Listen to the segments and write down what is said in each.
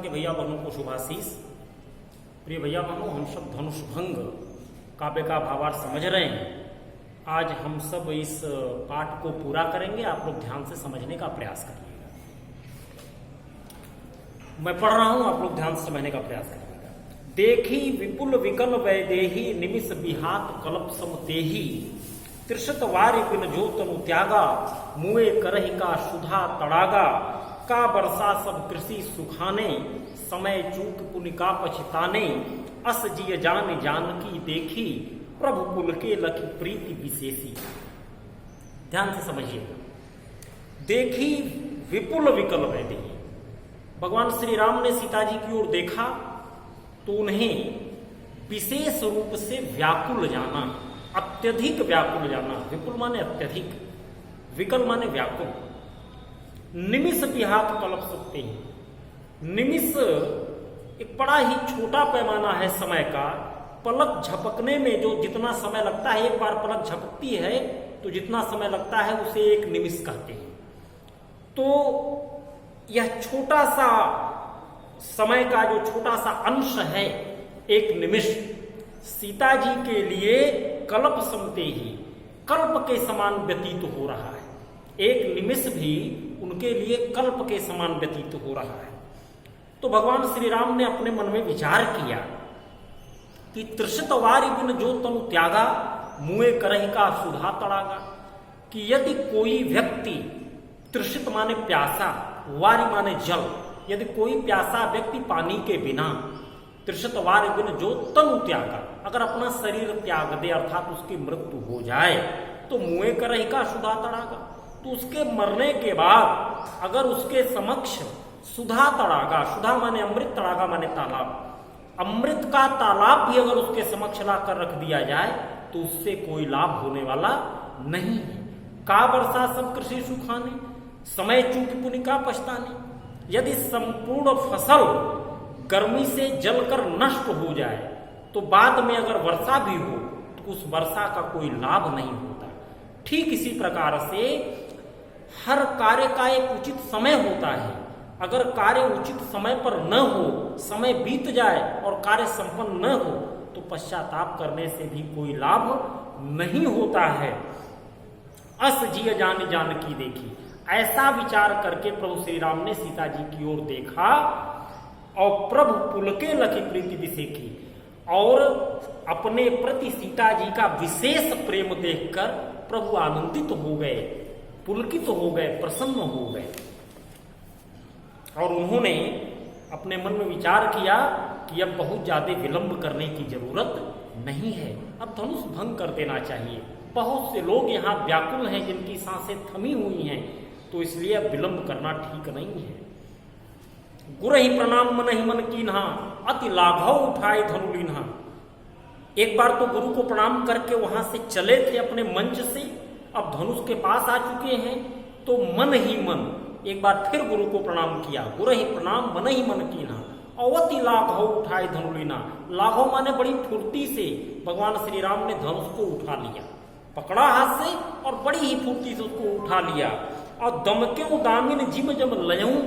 के भैया बहनों को शुभाशीष। प्रिय भैया बहनों, हम सब धनुष भंग काव्य का भावार्थ समझ रहे हैं। आज हम सब इस पाठ को पूरा करेंगे, आप लोग ध्यान से समझने का प्रयास करिएगा। मैं पढ़ रहा हूं, आप लोग ध्यान से समझने का प्रयास करिएगा। देखी विपुल विकल वैदेही निमिष विहात कल्प समतेही त्रिशत वारि बिन जो तनु त्यागा मुए करहि का सुधा तड़ागा का वर्षा सब कृषि सुखाने समय चूक पुनि का पछताने अस जिय जान जानकी देखी प्रभु कुल के लखी प्रीति विशेषी। ध्यान से समझिएगा। देखी विपुल विकल वैदेही, भगवान श्री राम ने सीता जी की ओर देखा तो उन्हें विशेष रूप से व्याकुल जाना, अत्यधिक व्याकुल जाना। विपुल माने अत्यधिक, विकल माने व्याकुल। निमिष विहात कल्प सकते हैं। निमिष एक बड़ा ही छोटा पैमाना है समय का। पलक झपकने में जो जितना समय लगता है, एक बार पलक झपकती है तो जितना समय लगता है उसे एक निमिष कहते हैं। तो यह छोटा सा समय का जो छोटा सा अंश है, एक निमिष, सीता जी के लिए कल्प समते ही कल्प के समान व्यतीत हो रहा है। एक निमिष भी उनके लिए कल्प के समान व्यतीत हो रहा है। तो भगवान श्री राम ने अपने मन में विचार किया कि त्रिशत वारि बिन जो तनु त्यागा मुए करहि का सुधा तड़ागा, कि यदि कोई व्यक्ति, त्रिशत माने प्यासा, वारि माने जल, यदि कोई प्यासा व्यक्ति पानी के बिना, त्रिशत वारि बिन जो तनु त्यागा, अगर अपना शरीर त्याग दे अर्थात उसकी मृत्यु हो जाए तो मुए करहि का सुधा तड़ागा, तो उसके मरने के बाद अगर उसके समक्ष सुधा तड़ागा, सुधा माने अमृत, तड़ागा माने तालाब, अमृत का तालाब भी अगर उसके समक्ष लाकर रख दिया जाए तो उससे कोई लाभ होने वाला नहीं है। का वर्षा सब कृषि सुखाने समय चूक पुनि का पछताने, यदि संपूर्ण फसल गर्मी से जलकर नष्ट हो जाए तो बाद में अगर वर्षा भी हो तो उस वर्षा का कोई लाभ नहीं होता। ठीक इसी प्रकार से हर कार्य का एक उचित समय होता है। अगर कार्य उचित समय पर न हो, समय बीत जाए और कार्य संपन्न न हो तो पश्चाताप करने से भी कोई लाभ नहीं होता है। अस जिय जान जानकी देखी, ऐसा विचार करके प्रभु श्री राम ने सीता जी की ओर देखा और प्रभु पुलके लखी प्रीति विशेखी, और अपने प्रति सीता जी का विशेष प्रेम देखकर प्रभु आनंदित हो गए, पुलकित हो गए, प्रसन्न हो गए। और उन्होंने अपने मन में विचार किया कि अब बहुत ज्यादा विलंब करने की जरूरत नहीं है, अब धनुष भंग कर देना चाहिए। बहुत से लोग यहाँ व्याकुल हैं जिनकी सांसें थमी हुई हैं, तो इसलिए अब विलंब करना ठीक नहीं है। गुरु ही प्रणाम मन ही मन कीन्हा अति लाघव उठाए धनु लीन्हा। एक बार तो गुरु को प्रणाम करके वहां से चले थे अपने मंच से, अब धनुष के पास आ चुके हैं तो मन ही मन एक बार फिर गुरु को प्रणाम किया। गुरु ही प्रणाम मन ही मन कीन्हा अवति लाघव उठाए धनु लीन्हा। लाघव माने बड़ी फुर्ती से भगवान श्री राम ने धनुष को उठा लिया, पकड़ा हाथ से और बड़ी ही फुर्ती से उसको उठा लिया। और दमक्यों दामिन जिम जम लयऊं,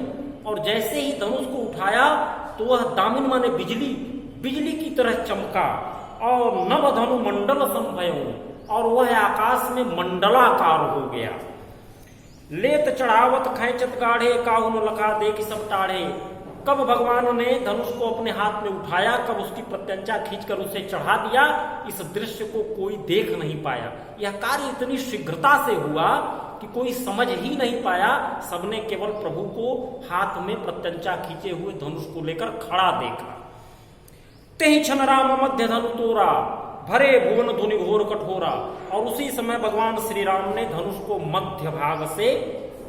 और जैसे ही धनुष को उठाया तो वह दामिन माने बिजली, बिजली की तरह चमका और नव धनु मंडल संभयऊं, और वह आकाश में मंडलाकार हो गया। लेत चढ़ावत खैचत गाढ़े काहुन लखा देख सब टाढ़े। कब भगवान ने धनुष को अपने हाथ में उठाया, कब उसकी प्रत्यंचा खींचकर उसे चढ़ा दिया, इस दृश्य को कोई देख नहीं पाया। यह कार्य इतनी शीघ्रता से हुआ कि कोई समझ ही नहीं पाया। सबने केवल प्रभु को हाथ में प्रत्यंचा खींचे हुए धनुष को लेकर खड़ा देखा। तेहि क्षण राम मध्य धनु तोरा भरे भुवन धुनि घोर कठोरा। और उसी समय भगवान श्री राम ने धनुष को मध्य भाग से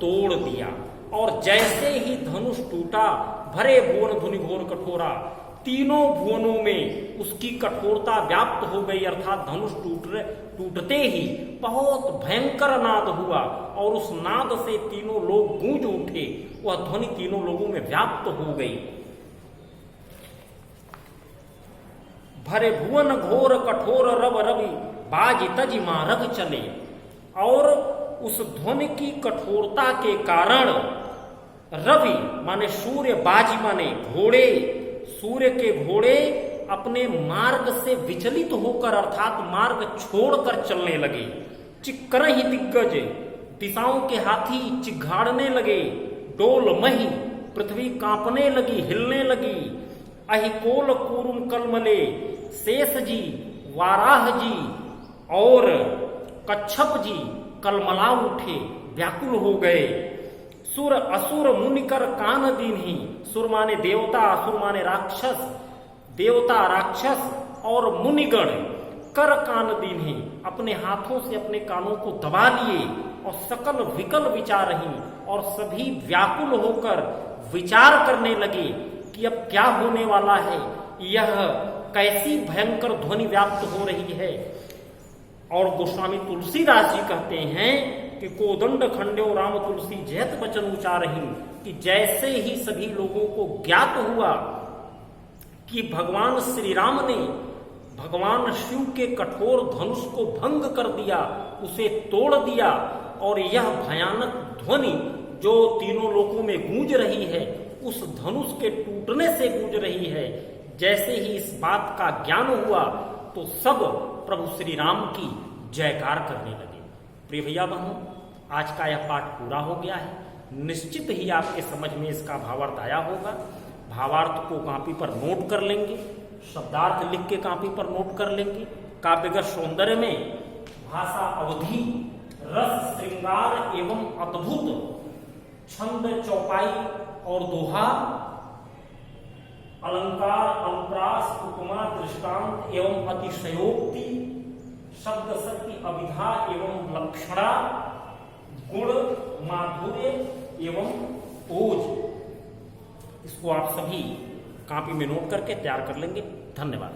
तोड़ दिया, और जैसे ही धनुष टूटा, भरे भुवन धुनि घोर कठोरा, तीनों भुवनों में उसकी कठोरता व्याप्त हो गई, अर्थात धनुष टूटते ही बहुत भयंकर नाद हुआ और उस नाद से तीनों लोग गूंज उठे। वह ध्वनि तीनों लोगों में व्याप्त हो गई। भरे भुवन घोर कठोर रव रवि बाज तज मारग चले। और उस ध्वनि की कठोरता के कारण रवि माने सूर्य, बाजी माने घोड़े, सूर्य के घोड़े अपने मार्ग से विचलित होकर अर्थात मार्ग छोड़कर चलने लगे। चिक्करहि दिग्गज, दिशाओं के हाथी चिघाड़ने लगे। डोल मही, पृथ्वी कांपने लगी, हिलने लगी। अहिकोल कूरुम कलमले, शेष जी, वाराह जी और कच्छप जी कलमला उठे, व्याकुल हो गए। सुर असुर मुनिकर कान दीन्ही, सुर माने देवता, असुर माने राक्षस, देवता राक्षस और मुनिगण कर कान दीन्ही, अपने हाथों से अपने कानों को दबा लिए और सकल विकल विचार रही और सभी व्याकुल होकर विचार करने लगे कि अब क्या होने वाला है, यह कैसी भयंकर ध्वनि व्याप्त हो रही है। और गोस्वामी तुलसीदास जी कहते हैं कि कोदंड खंड्यो राम तुलसी जयत वचन उचारही, कि जैसे ही सभी लोगों को ज्ञात हुआ कि भगवान श्री राम ने भगवान शिव के कठोर धनुष को भंग कर दिया, उसे तोड़ दिया और यह भयानक ध्वनि जो तीनों लोकों में गूंज रही है उस धनुष के टूटने से गूंज रही है, जैसे ही इस बात का ज्ञान हुआ तो सब प्रभु श्री राम की जयकार करने लगे। प्रिय भैया बहनों, आज का यह पाठ पूरा हो गया है। निश्चित ही आपके समझ में इसका भावार्थ आया होगा। भावार्थ को कॉपी पर नोट कर लेंगे, शब्दार्थ लिख के कॉपी पर नोट कर लेंगे। काव्यगत सौंदर्य में भाषा अवधि, रस श्रृंगार एवं अद्भुत छंद, चौपाई और दोहा, अलंकार, अनुप्रास, उपमा, दृष्टांत एवं अतिशयोक्ति, शब्द शक्ति, अभिधा एवं लक्षणा, गुण, माधुर्य एवं ओज, इसको आप सभी कॉपी में नोट करके तैयार कर लेंगे। धन्यवाद।